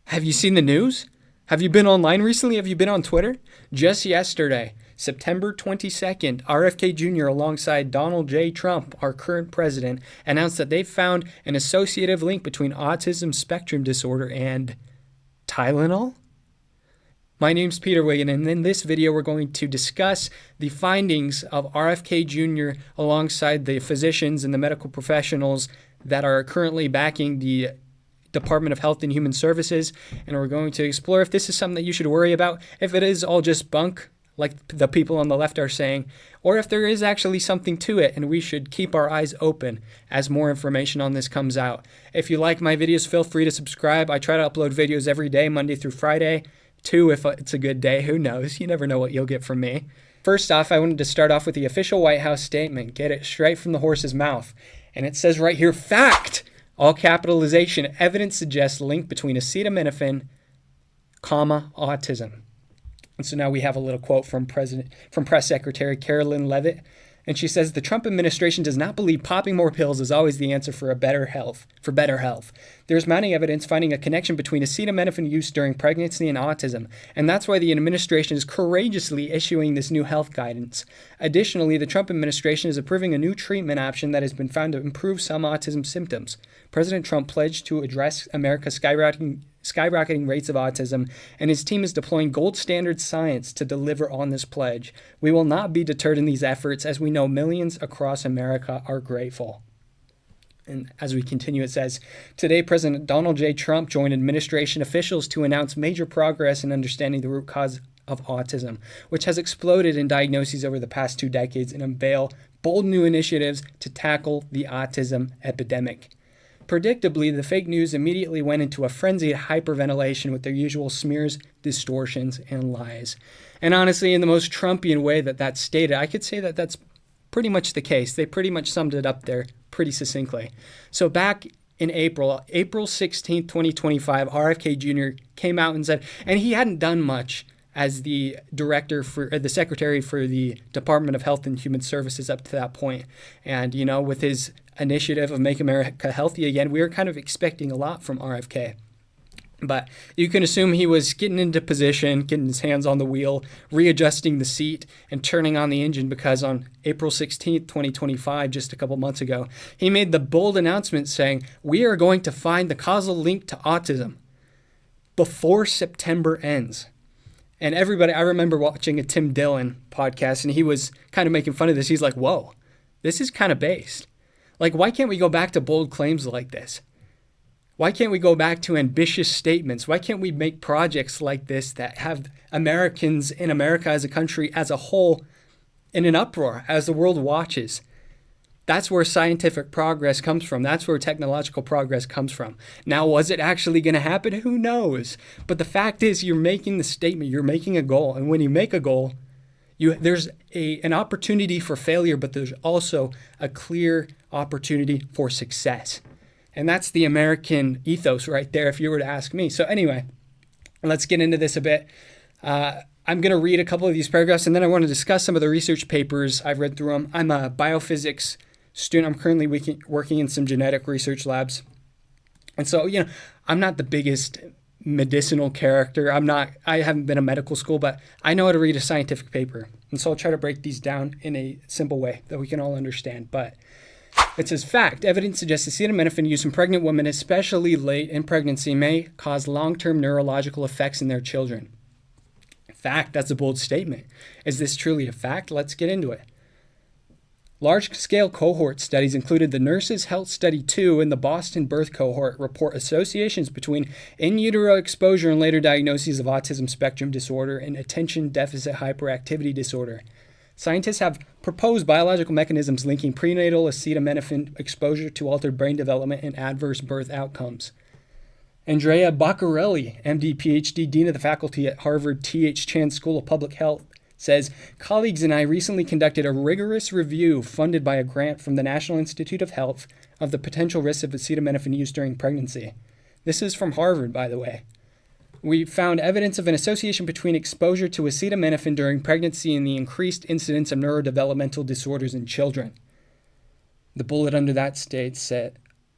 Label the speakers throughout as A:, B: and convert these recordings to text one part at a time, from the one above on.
A: Have you seen the news? Have you been online recently? Have you been on Twitter? Just yesterday, September 22nd, RFK Jr. alongside Donald J. Trump, our current president, announced that they found an associative link between autism spectrum disorder and Tylenol. My name's Peter Wiggin, and in this video we're going to discuss the findings of RFK Jr. alongside the physicians and the medical professionals that are currently backing the Department of Health and Human Services, and we're going to explore if this is something that you should worry about, if it is all just bunk, like the people on the left are saying, or if there is actually something to it and we should keep our eyes open as more information on this comes out. If you like my videos, feel free to subscribe. I try to upload videos every day, Monday through Friday. 2 if it's a good day. Who knows? You never know what you'll get from me. First off, I wanted to start off with the official White House statement. Get it straight from the horse's mouth. And it says right here, fact! All capitalization. Evidence suggests link between acetaminophen, autism. And so now we have a little quote from Press Secretary Carolyn Leavitt. And she says, the Trump administration does not believe popping more pills is always the answer for better health. There's mounting evidence finding a connection between acetaminophen use during pregnancy and autism, and that's why the administration is courageously issuing this new health guidance. Additionally, the Trump administration is approving a new treatment option that has been found to improve some autism symptoms. President Trump pledged to address America's skyrocketing rates of autism, and his team is deploying gold standard science to deliver on this pledge. We will not be deterred in these efforts, as we know millions across America are grateful. And as we continue, it says, today President Donald J. Trump joined administration officials to announce major progress in understanding the root cause of autism, which has exploded in diagnoses over the past 2 decades, and unveil bold new initiatives to tackle the autism epidemic. Predictably, the fake news immediately went into a frenzied hyperventilation with their usual smears, distortions, and lies. And honestly, in the most Trumpian way that's stated, I could say that that's pretty much the case. They pretty much summed it up there pretty succinctly. So back in April 16th, 2025, RFK Jr. came out and said, and he hadn't done much as the secretary for the Department of Health and Human Services up to that point. And, with his initiative of Make America Healthy Again, we were kind of expecting a lot from RFK. But you can assume he was getting into position, getting his hands on the wheel, readjusting the seat, and turning on the engine, because on April 16th, 2025, just a couple months ago, he made the bold announcement saying, we are going to find the causal link to autism before September ends. And everybody, I remember watching a Tim Dillon podcast, and he was kind of making fun of this. He's like, whoa, this is kind of based. Like, why can't we go back to bold claims like this? Why can't we go back to ambitious statements? Why can't we make projects like this that have Americans in America as a country as a whole in an uproar as the world watches? That's where scientific progress comes from. That's where technological progress comes from. Now, was it actually going to happen? Who knows? But the fact is, you're making the statement, you're making a goal. And when you make a goal, there's an opportunity for failure, but there's also a clear opportunity for success. And that's the American ethos right there, if you were to ask me. So anyway, let's get into this a bit. I'm going to read a couple of these paragraphs, and then I want to discuss some of the research papers. I've read through them. I'm a biophysics student. I'm currently working in some genetic research labs. And so, I'm not the biggest medicinal character. I haven't been to medical school, but I know how to read a scientific paper. And so I'll try to break these down in a simple way that we can all understand. But it says, fact, evidence suggests acetaminophen use in pregnant women, especially late in pregnancy, may cause long-term neurological effects in their children. Fact, that's a bold statement. Is this truly a fact? Let's get into it. Large-scale cohort studies included the Nurses' Health Study 2 and the Boston Birth Cohort report associations between in utero exposure and later diagnoses of autism spectrum disorder and attention deficit hyperactivity disorder. Scientists have proposed biological mechanisms linking prenatal acetaminophen exposure to altered brain development and adverse birth outcomes. Andrea Baccarelli, MD, PhD, Dean of the Faculty at Harvard T.H. Chan School of Public Health, says, colleagues and I recently conducted a rigorous review funded by a grant from the National Institute of Health of the potential risks of acetaminophen use during pregnancy. This is from Harvard, by the way. We found evidence of an association between exposure to acetaminophen during pregnancy and the increased incidence of neurodevelopmental disorders in children. The bullet under that states that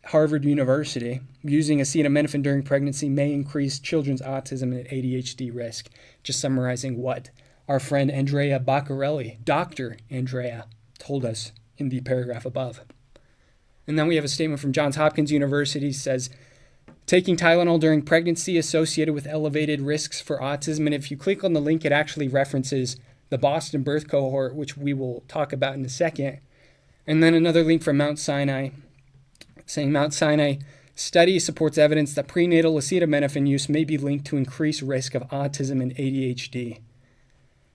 A: Harvard University, using acetaminophen during pregnancy may increase children's autism and ADHD risk. Just summarizing what our friend Andrea Baccarelli, Dr. Andrea, told us in the paragraph above. And then we have a statement from Johns Hopkins University says, taking Tylenol during pregnancy associated with elevated risks for autism. And if you click on the link, it actually references the Boston birth cohort, which we will talk about in a second. And then another link from Mount Sinai, saying Mount Sinai study supports evidence that prenatal acetaminophen use may be linked to increased risk of autism and ADHD.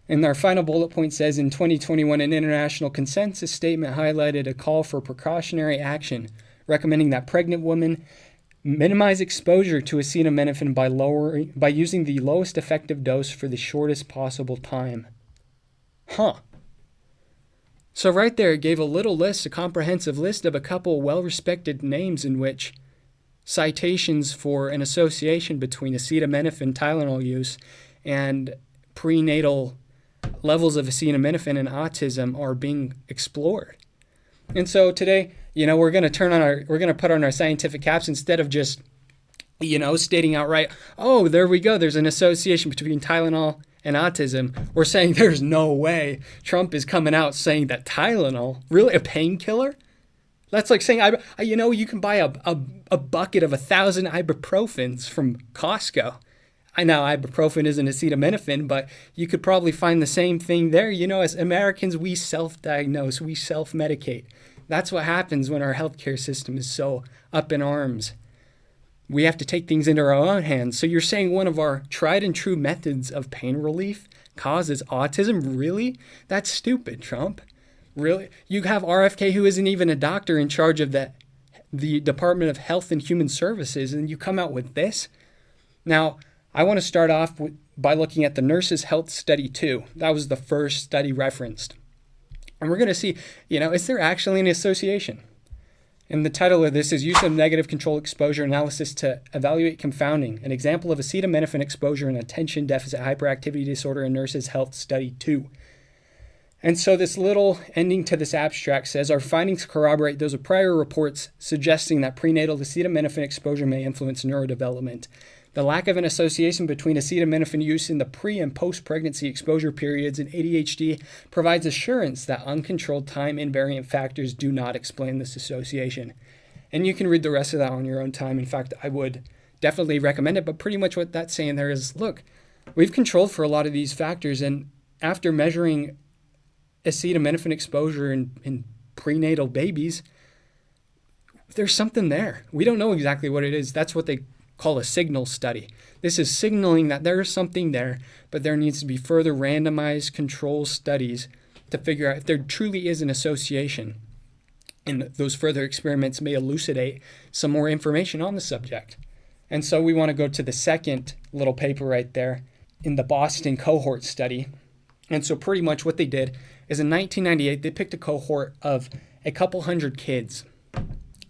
A: And our final bullet point says, in 2021, an international consensus statement highlighted a call for precautionary action, recommending that pregnant women minimize exposure to acetaminophen by using the lowest effective dose for the shortest possible time. So right there, it gave a little list, a comprehensive list of a couple well-respected names in which citations for an association between acetaminophen Tylenol use and prenatal levels of acetaminophen and autism are being explored. And so today, we're going to put on our scientific caps instead of just, stating outright, oh, there we go, there's an association between Tylenol and autism. We're saying there's no way. Trump is coming out saying that Tylenol, really a painkiller? That's like saying, you can buy a bucket of 1,000 ibuprofens from Costco. I know ibuprofen isn't acetaminophen, but you could probably find the same thing there. As Americans, we self-diagnose, we self-medicate. That's what happens when our healthcare system is so up in arms. We have to take things into our own hands. So you're saying one of our tried and true methods of pain relief causes autism? Really? That's stupid, Trump. Really? You have RFK, who isn't even a doctor, in charge of the Department of Health and Human Services, and you come out with this? Now, I want to start off by looking at the Nurses' Health Study 2. That was the first study referenced. And we're going to see, is there actually an association? And the title of this is Use of Negative Control Exposure Analysis to Evaluate Confounding, an example of acetaminophen exposure in Attention Deficit Hyperactivity Disorder in Nurses' Health Study 2. And so this little ending to this abstract says, our findings corroborate those of prior reports suggesting that prenatal acetaminophen exposure may influence neurodevelopment. The lack of an association between acetaminophen use in the pre- and post-pregnancy exposure periods in ADHD provides assurance that uncontrolled time-invariant factors do not explain this association. And you can read the rest of that on your own time. In fact, I would definitely recommend it, but pretty much what that's saying there is, look, we've controlled for a lot of these factors, and after measuring acetaminophen exposure in prenatal babies, there's something there. We don't know exactly what it is. That's what they call a signal study. This is signaling that there is something there, but there needs to be further randomized control studies to figure out if there truly is an association. And those further experiments may elucidate some more information on the subject. And so we want to go to the second little paper right there in the Boston cohort study. And so pretty much what they did is in 1998, they picked a cohort of a couple hundred kids.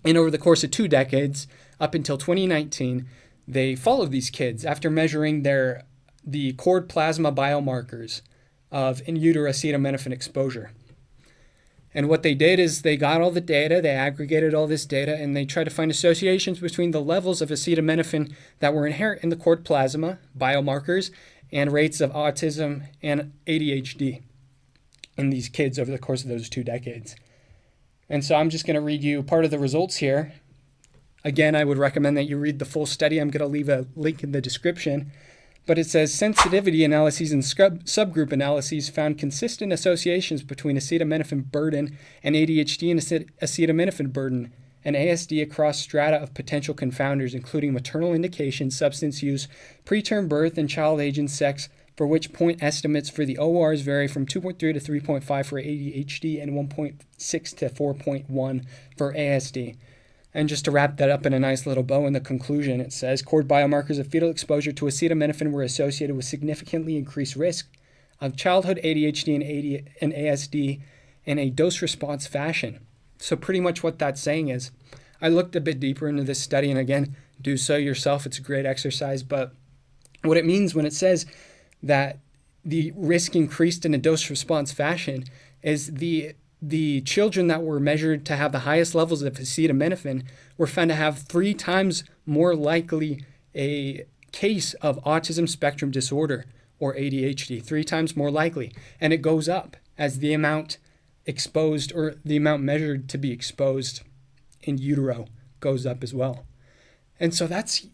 A: And over the course of 2 decades, up until 2019, they followed these kids after measuring the cord plasma biomarkers of in utero acetaminophen exposure. And what they did is they got all the data, they aggregated all this data, and they tried to find associations between the levels of acetaminophen that were inherent in the cord plasma biomarkers and rates of autism and ADHD in these kids over the course of those 2 decades. And so I'm just going to read you part of the results here. Again, I would recommend that you read the full study. I'm going to leave a link in the description. But it says sensitivity analyses and subgroup analyses found consistent associations between acetaminophen burden and ADHD and acetaminophen burden and ASD across strata of potential confounders, including maternal indications, substance use, preterm birth, and child age and sex, for which point estimates for the ORs vary from 2.3 to 3.5 for ADHD and 1.6 to 4.1 for ASD. And just to wrap that up in a nice little bow in the conclusion, it says, cord biomarkers of fetal exposure to acetaminophen were associated with significantly increased risk of childhood ADHD and ASD in a dose-response fashion. So pretty much what that's saying is, I looked a bit deeper into this study, and again, do so yourself. It's a great exercise. But what it means when it says that the risk increased in a dose-response fashion is the the children that were measured to have the highest levels of acetaminophen were found to have 3 times more likely a case of autism spectrum disorder or ADHD, 3 times more likely. And it goes up as the amount exposed or the amount measured to be exposed in utero goes up as well. And so that's,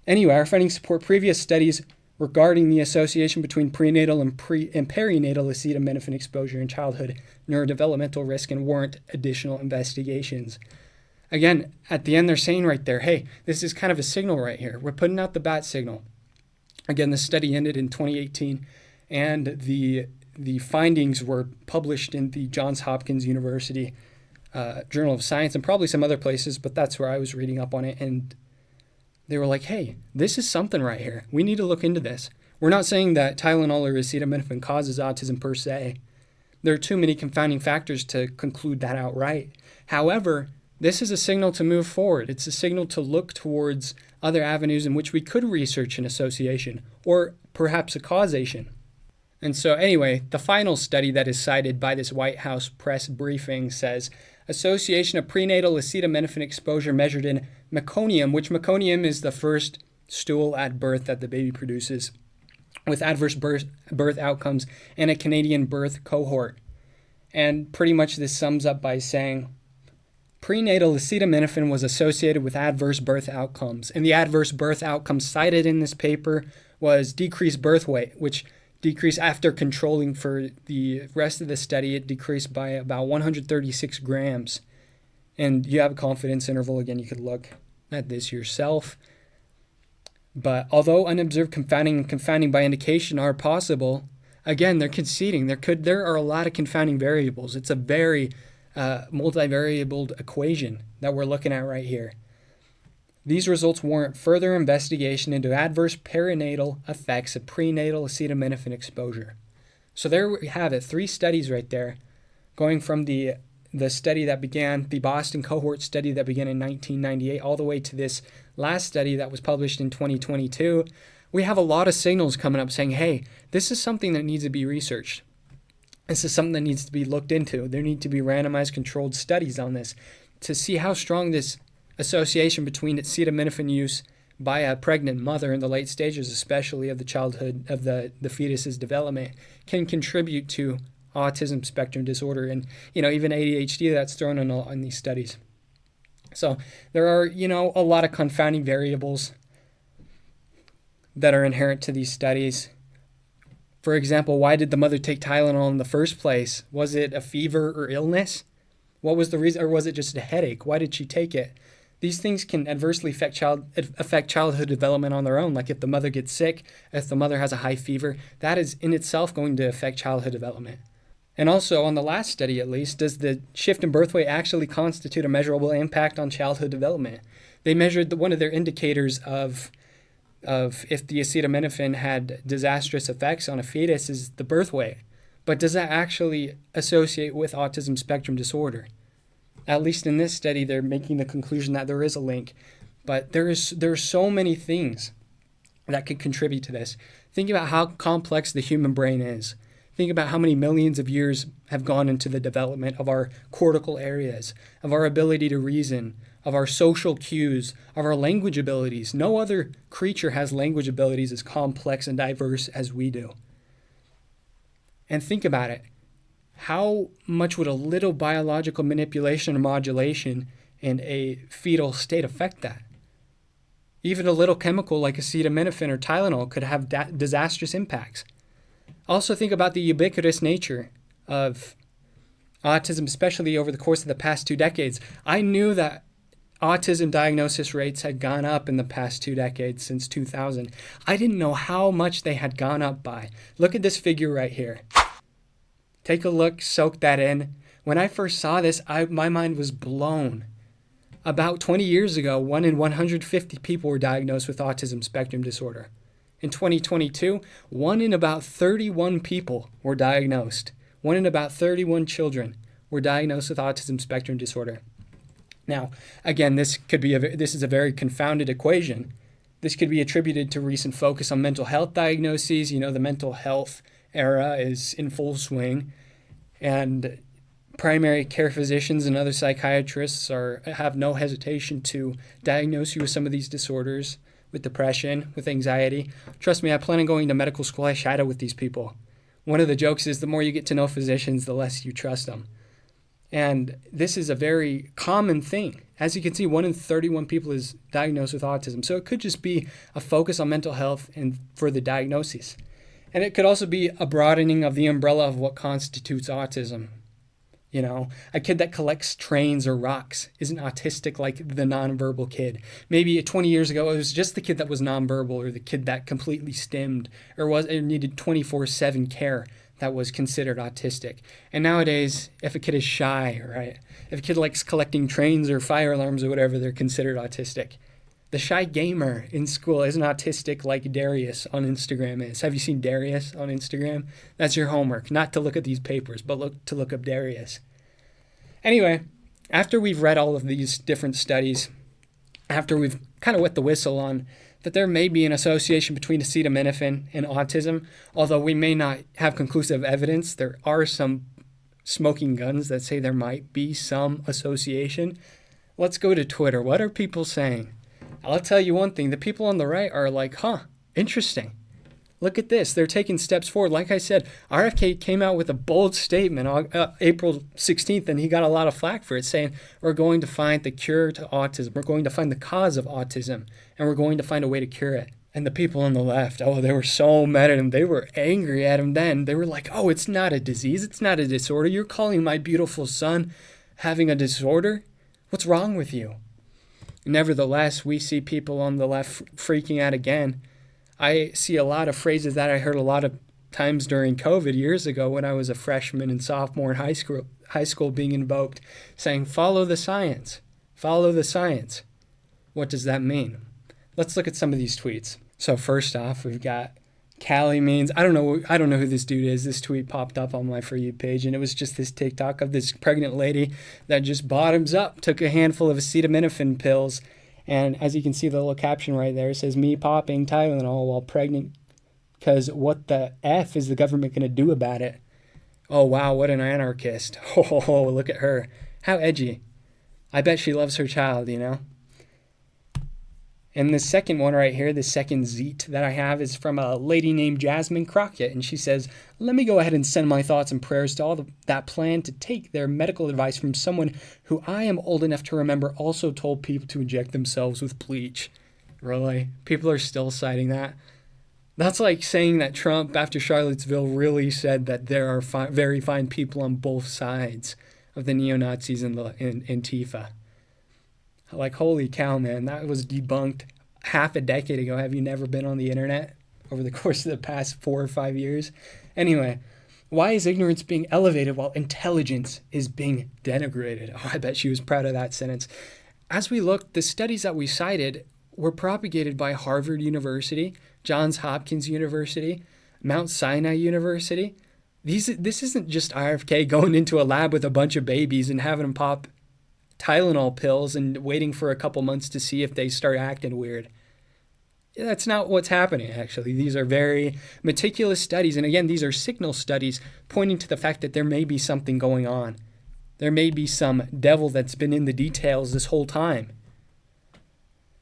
A: Anyway, our findings support previous studies regarding the association between prenatal and perinatal acetaminophen exposure in childhood neurodevelopmental risk and warrant additional investigations. Again, at the end, they're saying right there, hey, this is kind of a signal right here. We're putting out the bat signal. Again, the study ended in 2018, and the findings were published in the Johns Hopkins University Journal of Science and probably some other places, but that's where I was reading up on it. And they were like, hey, this is something right here. We need to look into this. We're not saying that Tylenol or acetaminophen causes autism per se. There are too many confounding factors to conclude that outright. However, this is a signal to move forward. It's a signal to look towards other avenues in which we could research an association or perhaps a causation. And so anyway, the final study that is cited by this White House press briefing says, association of prenatal acetaminophen exposure measured in meconium, which meconium is the first stool at birth that the baby produces, with adverse birth outcomes in a Canadian birth cohort. And pretty much this sums up by saying, prenatal acetaminophen was associated with adverse birth outcomes. And the adverse birth outcomes cited in this paper was decreased birth weight, which decreased after controlling for the rest of the study. It decreased by about 136 grams. And you have a confidence interval. Again, you could look at this yourself. But although unobserved confounding and confounding by indication are possible, again, they're conceding. There are a lot of confounding variables. It's a very multivariable equation that we're looking at right here. These results warrant further investigation into adverse perinatal effects of prenatal acetaminophen exposure. So there we have it, 3 studies right there, going from the study that began, the Boston cohort study that began in 1998, all the way to this last study that was published in 2022. We have a lot of signals coming up saying, hey, this is something that needs to be researched. This is something that needs to be looked into. There need to be randomized controlled studies on this to see how strong this association between acetaminophen use by a pregnant mother in the late stages, especially of the childhood of the fetus's development, can contribute to autism spectrum disorder and, even ADHD that's thrown in these studies. So there are, a lot of confounding variables that are inherent to these studies. For example, why did the mother take Tylenol in the first place? Was it a fever or illness? What was the reason, or was it just a headache? Why did she take it? These things can adversely affect childhood development on their own. Like if the mother gets sick, if the mother has a high fever, that is in itself going to affect childhood development. And also, on the last study at least, does the shift in birth weight actually constitute a measurable impact on childhood development? They measured one of their indicators of if the acetaminophen had disastrous effects on a fetus is the birth weight. But does that actually associate with autism spectrum disorder? At least in this study, they're making the conclusion that there is a link. But there are so many things that could contribute to this. Think about how complex the human brain is. Think about how many millions of years have gone into the development of our cortical areas, of our ability to reason, of our social cues, of our language abilities. No other creature has language abilities as complex and diverse as we do. And think about it. How much would a little biological manipulation or modulation in a fetal state affect that? Even a little chemical like acetaminophen or Tylenol could have disastrous impacts. Also think about the ubiquitous nature of autism, especially over the course of the past 2 decades. I knew that autism diagnosis rates had gone up in the past 2 decades since 2000. I didn't know how much they had gone up by. Look at this figure right here. Take a look, soak that in. When I first saw this, my mind was blown. About 20 years ago, 1 in 150 people were diagnosed with autism spectrum disorder. In 2022, 1 in about 31 people were diagnosed. 1 in about 31 children were diagnosed with autism spectrum disorder. Now, again, this is a very confounded equation. This could be attributed to recent focus on mental health diagnoses. The mental health era is in full swing. And primary care physicians and other psychiatrists have no hesitation to diagnose you with some of these disorders, with depression, with anxiety. Trust me, I plan on going to medical school. I shadow with these people. One of the jokes is the more you get to know physicians, the less you trust them. And this is a very common thing. As you can see, 1 in 31 people is diagnosed with autism. So it could just be a focus on mental health and for the diagnosis. And it could also be a broadening of the umbrella of what constitutes autism. You know, a kid that collects trains or rocks isn't autistic like the nonverbal kid. Maybe 20 years ago, it was just the kid that was nonverbal or the kid that completely stimmed or needed 24/7 care that was considered autistic. And nowadays, if a kid is shy, right, if a kid likes collecting trains or fire alarms or whatever, they're considered autistic. The shy gamer in school isn't autistic like Darius on Instagram is. Have you seen Darius on Instagram? That's your homework, not to look at these papers, but look up Darius. Anyway, after we've read all of these different studies, after we've kind of wet the whistle on that there may be an association between acetaminophen and autism, although we may not have conclusive evidence, there are some smoking guns that say there might be some association. Let's go to Twitter. What are people saying? I'll tell you one thing. The people on the right are like, interesting. Look at this. They're taking steps forward. Like I said, RFK came out with a bold statement on April 16th, and he got a lot of flack for it, saying, we're going to find the cure to autism. We're going to find the cause of autism, and we're going to find a way to cure it. And the people on the left, they were so mad at him. They were angry at him then. They were like, it's not a disease. It's not a disorder. You're calling my beautiful son having a disorder? What's wrong with you? Nevertheless, we see people on the left freaking out again. I see a lot of phrases that I heard a lot of times during COVID years ago when I was a freshman and sophomore in high school being invoked, saying, follow the science, follow the science. What does that mean? Let's look at some of these tweets. So first off, we've got Callie means, I don't know who this dude is. This tweet popped up on my For You page, and it was just this TikTok of this pregnant lady that just bottoms up, took a handful of acetaminophen pills, and as you can see the little caption right there, it says, me popping Tylenol while pregnant, because what the F is the government going to do about it? Oh, wow, what an anarchist. Oh, look at her. How edgy. I bet she loves her child, you know? And the second one right here, the second zeet that I have is from a lady named Jasmine Crockett. And she says, let me go ahead and send my thoughts and prayers to all that plan to take their medical advice from someone who I am old enough to remember also told people to inject themselves with bleach. Really? People are still citing that? That's like saying that Trump, after Charlottesville, really said that there are very fine people on both sides of the neo-Nazis and Antifa. Like, holy cow, man, that was debunked half a decade ago. Have you never been on the internet over the course of the past 4 or 5 years? Anyway, why is ignorance being elevated while intelligence is being denigrated? Oh, I bet she was proud of that sentence. As we look, the studies that we cited were propagated by Harvard University, Johns Hopkins University, Mount Sinai University. This isn't just RFK going into a lab with a bunch of babies and having them pop Tylenol pills and waiting for a couple months to see if they start acting weird. That's not what's happening, actually. These are very meticulous studies. And again, these are signal studies pointing to the fact that there may be something going on. There may be some devil that's been in the details this whole time.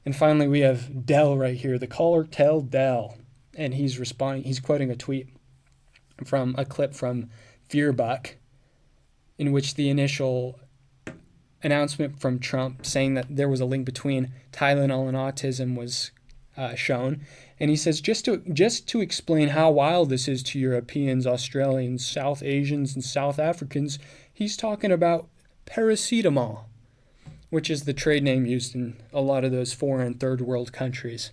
A: And finally, we have Dell right here, the caller Tell Dell. And he's responding, he's quoting a tweet from a clip from Fearbuck, in which the initial announcement from Trump saying that there was a link between Tylenol and autism was shown. And he says, just to explain how wild this is to Europeans, Australians, South Asians, and South Africans, he's talking about paracetamol, which is the trade name used in a lot of those foreign third world countries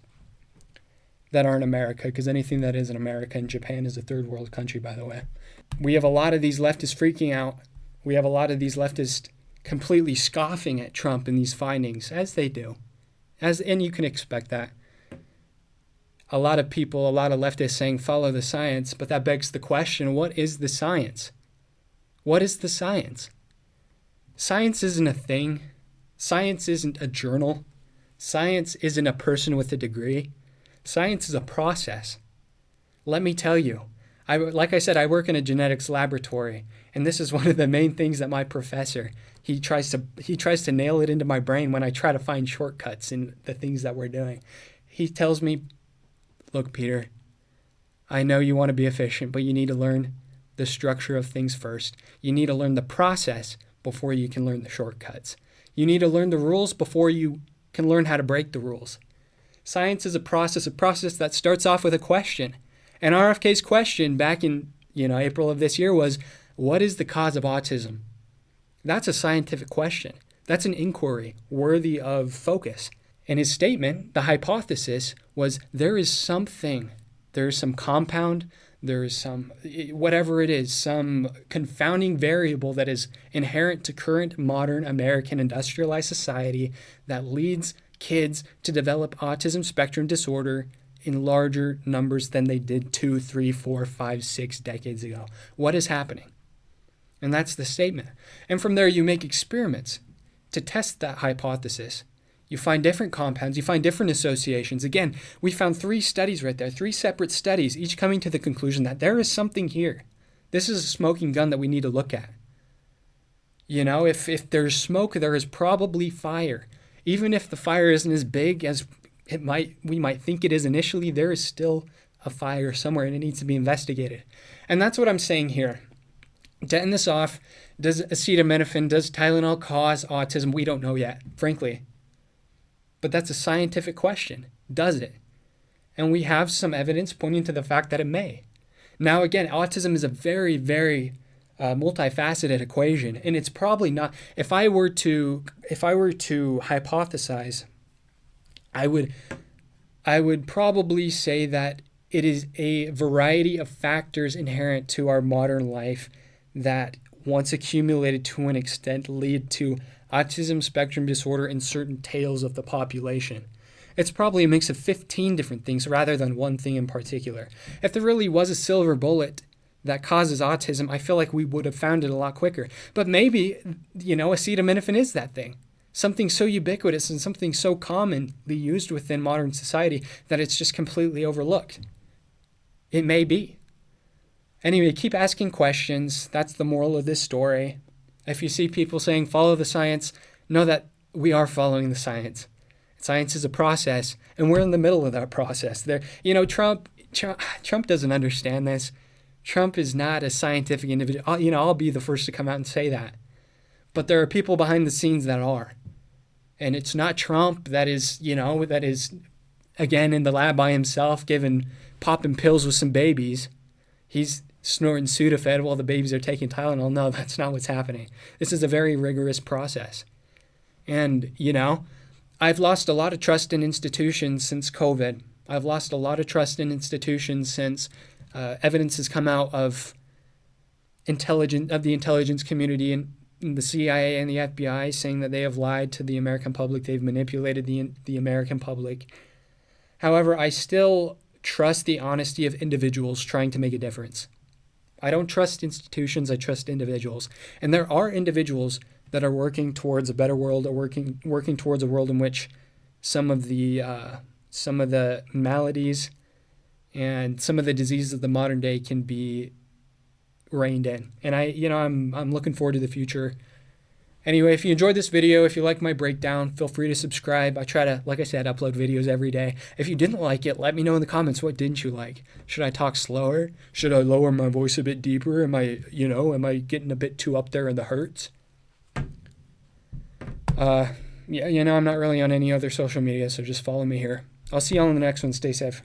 A: that aren't America, because anything that isn't America and Japan is a third world country, by the way. We have a lot of these leftists freaking out. We have a lot of these leftists completely scoffing at Trump and these findings, as they do. And you can expect that. A lot of people, a lot of leftists saying follow the science, but that begs the question, what is the science? What is the science? Science isn't a thing. Science isn't a journal. Science isn't a person with a degree. Science is a process. Let me tell you, like I said, I work in a genetics laboratory, And this is one of the main things that my professor, he tries to nail it into my brain when I try to find shortcuts in the things that we're doing. He tells me, look, Peter, I know you want to be efficient, but you need to learn the structure of things first. You need to learn the process before you can learn the shortcuts. You need to learn the rules before you can learn how to break the rules. Science is a process that starts off with a question. And RFK's question back in April of this year was, what is the cause of autism? That's a scientific question. That's an inquiry worthy of focus. And his statement, the hypothesis, was there is some compound, there is some, whatever it is, some confounding variable that is inherent to current modern American industrialized society that leads kids to develop autism spectrum disorder in larger numbers than they did 2, 3, 4, 5, 6 decades ago. What is happening? And that's the statement. And from there, you make experiments to test that hypothesis. You find different compounds, you find different associations. Again, we found 3 studies right there, 3 separate studies, each coming to the conclusion that there is something here. This is a smoking gun that we need to look at. If there's smoke, there is probably fire. Even if the fire isn't as big as we might think it is initially, there is still a fire somewhere and it needs to be investigated. And that's what I'm saying here. To end this off, does acetaminophen, does Tylenol cause autism? We don't know yet, frankly. But that's a scientific question. Does it? And we have some evidence pointing to the fact that it may. Now, again, autism is a very, very multifaceted equation, and it's probably not. If I were to hypothesize, I would probably say that it is a variety of factors inherent to our modern life that, once accumulated to an extent, lead to autism spectrum disorder in certain tails of the population. It's probably a mix of 15 different things rather than one thing in particular. If there really was a silver bullet that causes autism, I feel like we would have found it a lot quicker. But maybe, acetaminophen is that thing. Something so ubiquitous and something so commonly used within modern society that it's just completely overlooked. It may be. Anyway, keep asking questions. That's the moral of this story. If you see people saying follow the science, know that we are following the science. Science is a process, and we're in the middle of that process. Trump doesn't understand this. Trump is not a scientific individual. I'll be the first to come out and say that. But there are people behind the scenes that are. And it's not Trump that is again in the lab by himself popping pills with some babies. He's snorting Sudafed while the babies are taking Tylenol. No, that's not what's happening. This is a very rigorous process. And, I've lost a lot of trust in institutions since COVID. I've lost a lot of trust in institutions since evidence has come out of the intelligence community and the CIA and the FBI saying that they have lied to the American public. They've manipulated the American public. However, I still trust the honesty of individuals trying to make a difference. I don't trust institutions, I trust individuals. And there are individuals that are working towards a better world, or working towards a world in which some of the maladies and some of the diseases of the modern day can be reined in. And I'm looking forward to the future. Anyway, if you enjoyed this video, if you like my breakdown, feel free to subscribe. I try to, like I said, upload videos every day. If you didn't like it, let me know in the comments, what didn't you like? Should I talk slower? Should I lower my voice a bit deeper? Am I getting a bit too up there in the hertz? I'm not really on any other social media, so just follow me here. I'll see y'all in the next one. Stay safe.